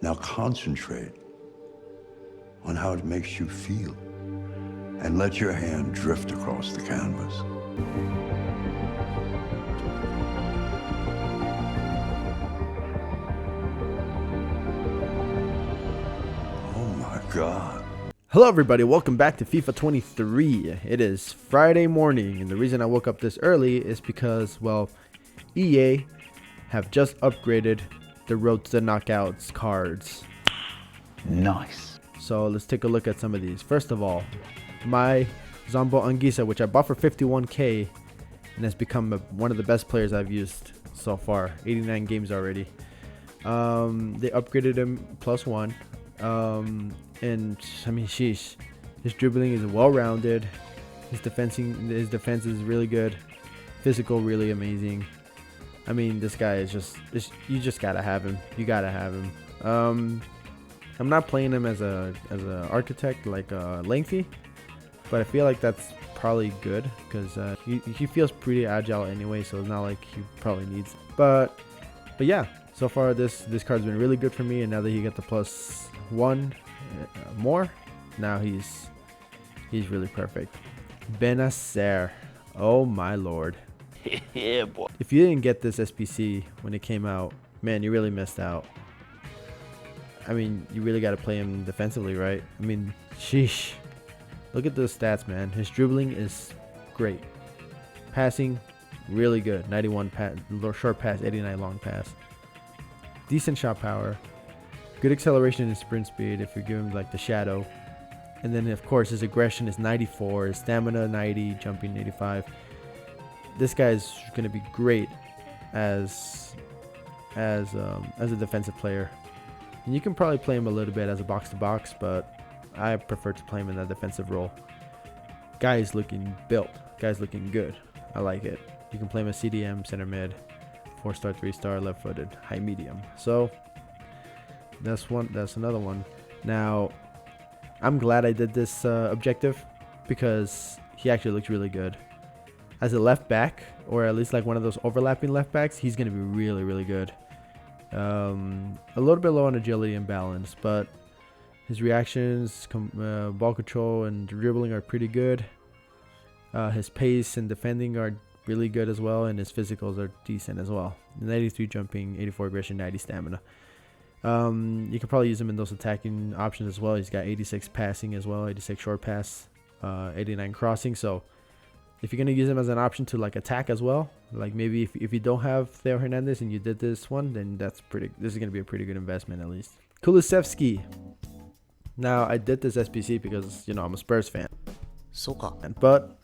Now concentrate on how it makes you feel and let your hand drift across the canvas. Oh my God. Hello everybody, welcome back to FIFA 23. It is Friday morning, and the reason I woke up this early is because, well, EA have just upgraded the Road to the Knockouts cards. Nice. So let's take a look at some of these. First of all, my Zombo Anguissa, which I bought for 51k and has become one of the best players I've used so far. 89 games already. They upgraded him +1. And I mean, sheesh, his dribbling is well-rounded. His defense is really good. Physical, really amazing. I mean, this guy is you just gotta have him. You gotta have him. I'm not playing him as a architect, like lengthy, but I feel like that's probably good because he feels pretty agile anyway, so it's not like he probably needs. But yeah, so far this card's been really good for me, and now that he got the +1 more, now he's really perfect. Benacer, oh my lord. Yeah, boy. If you didn't get this SPC when it came out, man, you really missed out. I mean, you really got to play him defensively, right? I mean, sheesh. Look at those stats, man. His dribbling is great. Passing, really good. 91 short pass, 89 long pass. Decent shot power. Good acceleration and sprint speed if you give him like the shadow. And then, of course, his aggression is 94. His stamina, 90. Jumping, 85. This guy is going to be great as a defensive player. And you can probably play him a little bit as a box-to-box, but I prefer to play him in that defensive role. Guy is looking built. Guy's looking good. I like it. You can play him as CDM, center mid, 4-star, 3-star, left-footed, high medium. So that's another one. Now, I'm glad I did this objective because he actually looks really good. As a left back, or at least like one of those overlapping left backs, he's going to be really, really good. A little bit low on agility and balance, but his reactions, ball control, and dribbling are pretty good. His pace and defending are really good as well, and his physicals are decent as well. 93 jumping, 84 aggression, 90 stamina. You can probably use him in those attacking options as well. He's got 86 passing as well, 86 short pass, 89 crossing. So if you're going to use him as an option to like attack as well, like maybe if you don't have Theo Hernandez and you did this one, then this is going to be a pretty good investment at least. Kulusevski. Now, I did this SPC because, you know, I'm a Spurs fan. But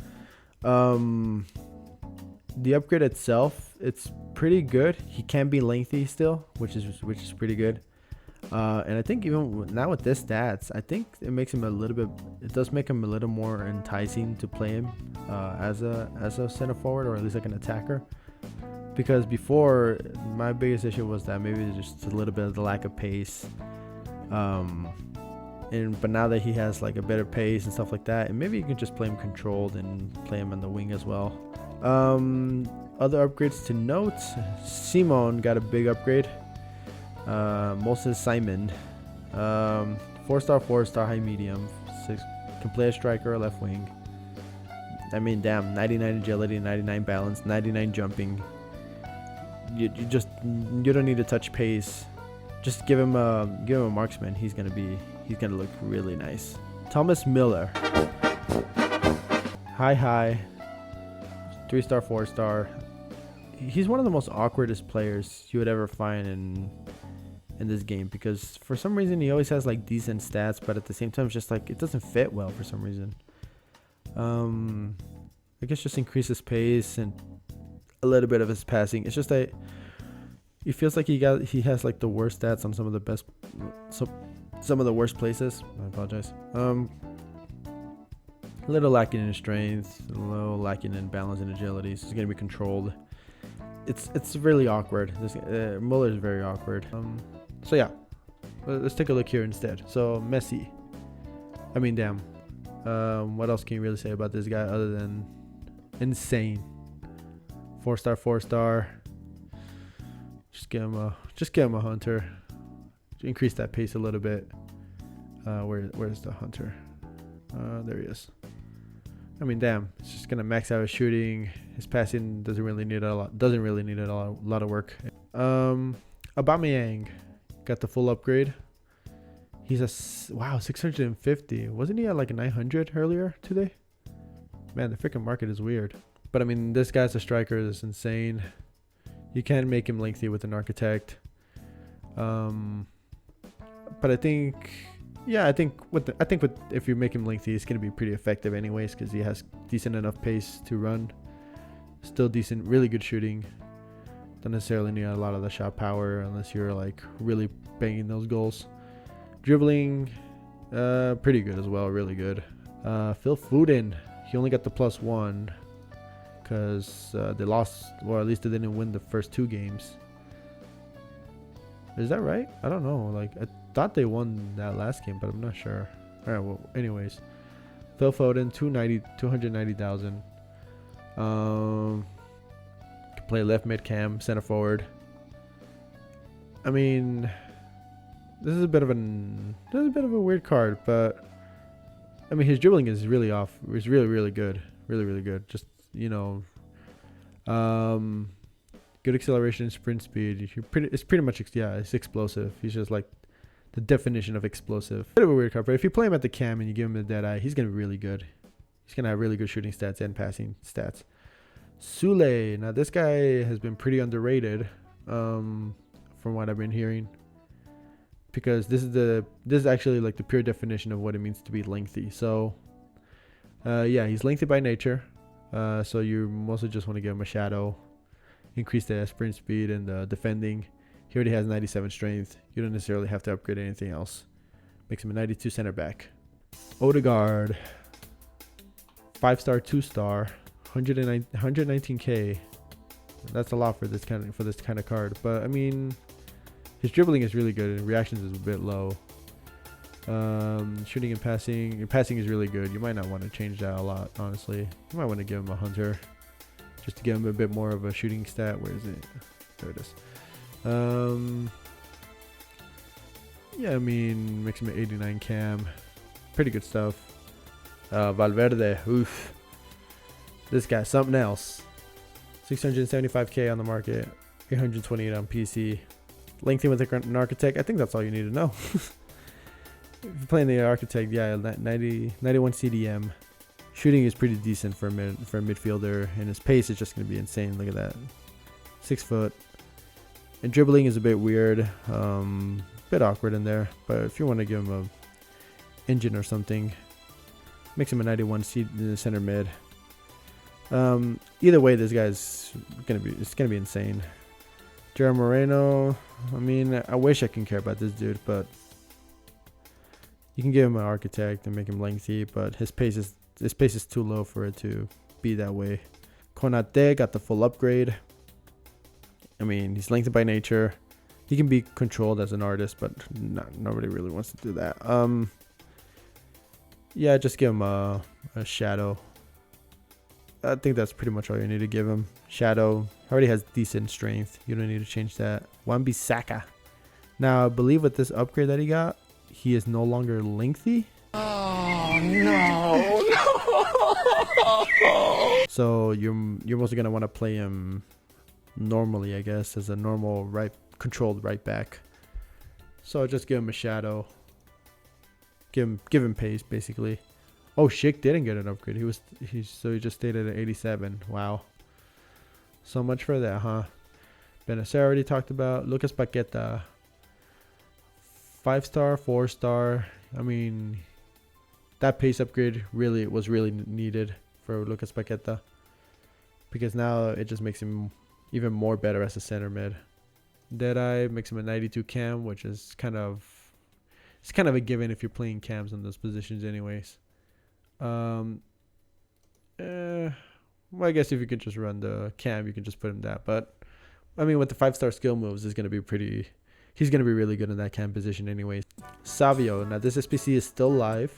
the upgrade itself, it's pretty good. He can be lengthy still, which is pretty good. And I think even now with this stats, I think it makes him it does make him a little more enticing to play him as a center forward, or at least like an attacker. Because before, my biggest issue was that maybe just a little bit of the lack of pace. But now that he has like a better pace and stuff like that, and maybe you can just play him controlled and play him on the wing as well. Other upgrades to note: Simon got a big upgrade. Moses Simon, 4-star, 4-star, high medium, can play a striker or left wing. I mean, damn, 99 agility, 99 balance, 99 jumping. You don't need to touch pace. Just give him a marksman. He's gonna look really nice. Thomas Miller, high, 3-star, 4-star. He's one of the most awkwardest players you would ever find in this game, because for some reason he always has like decent stats, but at the same time it's just like it doesn't fit well for some reason. I guess just increase his pace and a little bit of his passing. It's just that it feels like he has like the worst stats on some of the worst places. I apologize. A little lacking in strength, a little lacking in balance and agility. So he's gonna be controlled. It's really awkward. Muller is very awkward. So yeah, let's take a look here instead. So Messi. I mean, damn. What else can you really say about this guy other than insane? 4-star, 4-star. Just get him a hunter. increase that pace a little bit. Where's the hunter? There he is. I mean, damn, it's just gonna max out his shooting. His passing doesn't really need a lot. Doesn't really need a lot of work. Aubameyang got the full upgrade. He's a wow 650. Wasn't he at like a 900 earlier today? Man, the freaking market is weird. But I mean, this guy's a striker. That's insane. You can make him lengthy with an architect. But I think. Yeah, I think if you make him lengthy, it's gonna be pretty effective anyways, because he has decent enough pace to run. Still decent, really good shooting. Don't necessarily need a lot of the shot power unless you're like really banging those goals. Dribbling, pretty good as well, really good. Phil Foden, he only got the +1 because they lost, or at least they didn't win the first 2 games. Is that right? I don't know. Like, I thought they won that last game, but I'm not sure. All right, well, anyways. Phil Foden, 290,000. Can play left mid cam, center forward. I mean, this is a bit of a weird card, but I mean, his dribbling is really off. It's really good. Really good. Just, you know, good acceleration, sprint speed. It's pretty much, yeah, it's explosive. He's just like the definition of explosive. Bit of a weird card, but if you play him at the cam and you give him the dead eye, he's gonna be really good. He's gonna have really good shooting stats and passing stats. Sule, now this guy has been pretty underrated, from what I've been hearing, because this is actually like the pure definition of what it means to be lengthy. So, yeah, he's lengthy by nature. So you mostly just want to give him a shadow, increase the sprint speed and the defending. He already has 97 strength. You don't necessarily have to upgrade anything else. Makes him a 92 center back. Odegaard, 5-star, 2-star, 119k. That's a lot for this kind of card. But I mean, his dribbling is really good and reactions is a bit low. Shooting and passing. Your passing is really good. You might not want to change that a lot, honestly. You might want to give him a hunter, just to give him a bit more of a shooting stat. Where is it? There it is. Yeah, I mean, makes him an 89 cam. Pretty good stuff. Valverde, oof. This guy's something else. 675k on the market, 828 on PC. Lengthy with an architect. I think that's all you need to know. If you're playing the architect, yeah, 91 CDM. Shooting is pretty decent for a midfielder, and his pace is just going to be insane. Look at that, 6 foot. And dribbling is a bit weird, bit awkward in there. But if you want to give him a engine or something, makes him a 91 center mid. Either way, this guy's gonna be insane. Gerard Moreno, I mean, I wish I can care about this dude, but you can give him an architect and make him lengthy, but his pace is too low for it to be that way. Konate got the full upgrade. I mean, he's lengthy by nature. He can be controlled as an artist, but nobody really wants to do that. Yeah, just give him a shadow. I think that's pretty much all you need to give him. Shadow already has decent strength. You don't need to change that. Wan-Bissaka. Now, I believe with this upgrade that he got, he is no longer lengthy. Oh no! So you're mostly gonna want to play him normally, I guess, as a normal controlled right back. So just give him a shadow. Give him pace, basically. Oh, Schick didn't get an upgrade. He just stayed at an 87. Wow. So much for that, huh? Benacer already talked about. Lucas Paqueta, 5-star, 4-star. I mean, that pace upgrade was really needed for Lucas Paqueta, because now it just makes him even more better as a center mid. Deadeye makes him a 92 cam, which is kind of a given if you're playing cams on those positions anyways. Well, I guess if you could just run the cam, you can just put him that. But I mean, with the 5-star skill moves, he's gonna be really good in that cam position anyways. Savio, now this SPC is still live.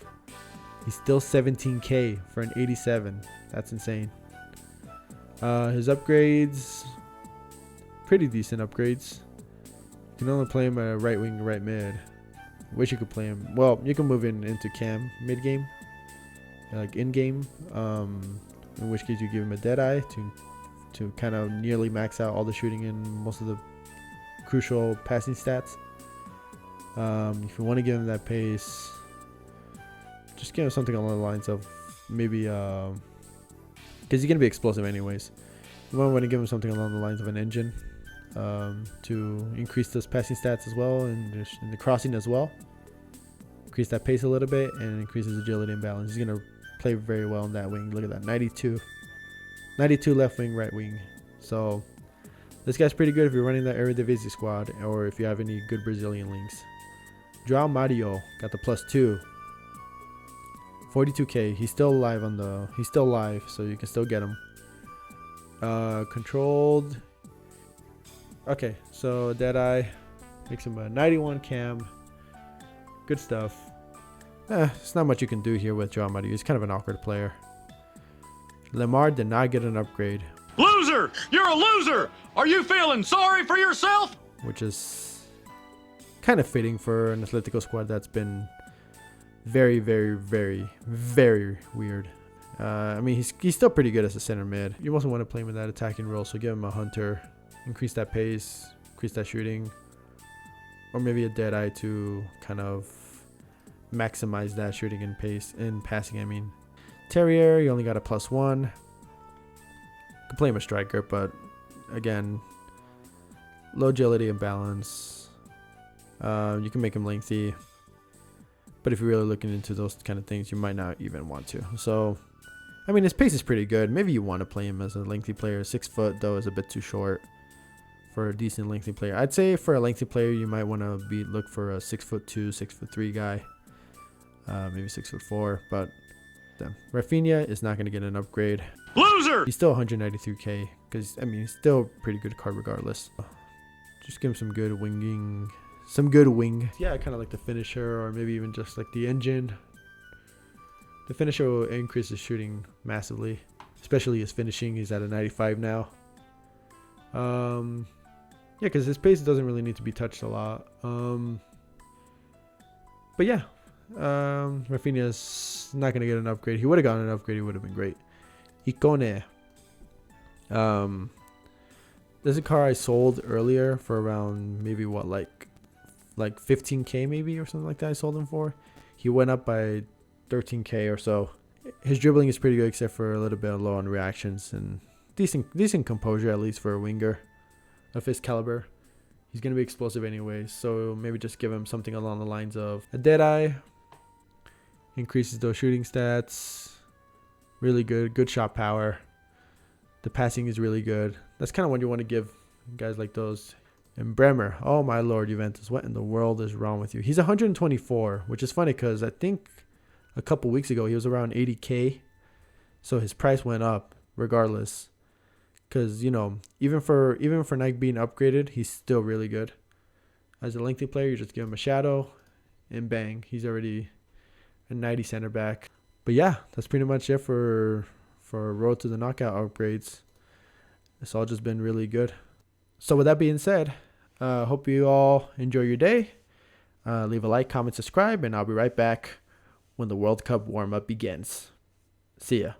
He's still 17k for an 87. That's insane. His upgrades, pretty decent upgrades. can only play him at right wing, right mid. Wish you could play him. Well, you can move into cam mid game, like in game. In which case you give him a Deadeye to kind of nearly max out all the shooting and most of the crucial passing stats. If you want to give him that pace, just give him something along the lines of maybe because he's gonna be explosive anyways. You might want to give him something along the lines of an engine to increase those passing stats as well, and in the crossing as well. Increase that pace a little bit and increase his agility and balance. He's gonna play very well in that wing. Look at that, 92 left wing, right wing. So this guy's pretty good if you're running the Eredivisie squad or if you have any good Brazilian links. João Mario got the +2. 42k. He's still alive he's still live, so you can still get him. Controlled. Okay, so Deadeye makes him a 91 cam. Good stuff. It's not much you can do here with João Mario. He's kind of an awkward player. Lemar did not get an upgrade. Loser! You're a loser! Are you feeling sorry for yourself? Which is kind of fitting for an Atletico squad that's been very, very, very, very weird. I mean, he's still pretty good as a center mid. You also want to play him in that attacking role, so give him a hunter, increase that pace, increase that shooting, or maybe a Deadeye to kind of maximize that shooting and pace and passing. I mean, Terrier, you only got a +1. Could play him a striker, but again, low agility and balance. You can make him lengthy, but if you're really looking into those kind of things, you might not even want to. So, I mean, his pace is pretty good. Maybe you want to play him as a lengthy player. 6 foot though is a bit too short for a decent lengthy player. I'd say for a lengthy player, you might want to look for a 6'2", 6'3" guy, maybe 6'4", but. Rafinha is not going to get an upgrade. Loser! He's still 193k because I mean he's still a pretty good card regardless. Just give him some good winging, some good wing. Yeah, I kind of like the finisher, or maybe even just like the engine. The finisher will increase his shooting massively, especially his finishing. He's at a 95 now. Yeah, because his pace doesn't really need to be touched a lot. But yeah. Rafinha's not gonna get an upgrade. He would have gotten an upgrade. He would have been great. Icone. There's a car I sold earlier for around maybe what like 15k maybe or something like that. I sold him for. He went up by 13k or so. His dribbling is pretty good except for a little bit low on reactions and decent composure, at least for a winger of his caliber. He's gonna be explosive anyways, so maybe just give him something along the lines of a Deadeye. Increases those shooting stats. Really good shot power. The passing is really good. That's kind of what you want to give guys like those. And Bremer, oh my lord, Juventus, what in the world is wrong with you? He's 124, which is funny because I think a couple weeks ago he was around 80k, so his price went up regardless. Because you know, even for Nike being upgraded, he's still really good. As a lengthy player, you just give him a shadow, and bang, he's already a 90 center back. But yeah, that's pretty much it for Road to the Knockout upgrades. It's all just been really good. So with that being said, hope you all enjoy your day. Leave a like, comment, subscribe, and I'll be right back when the World Cup warm-up begins. See ya.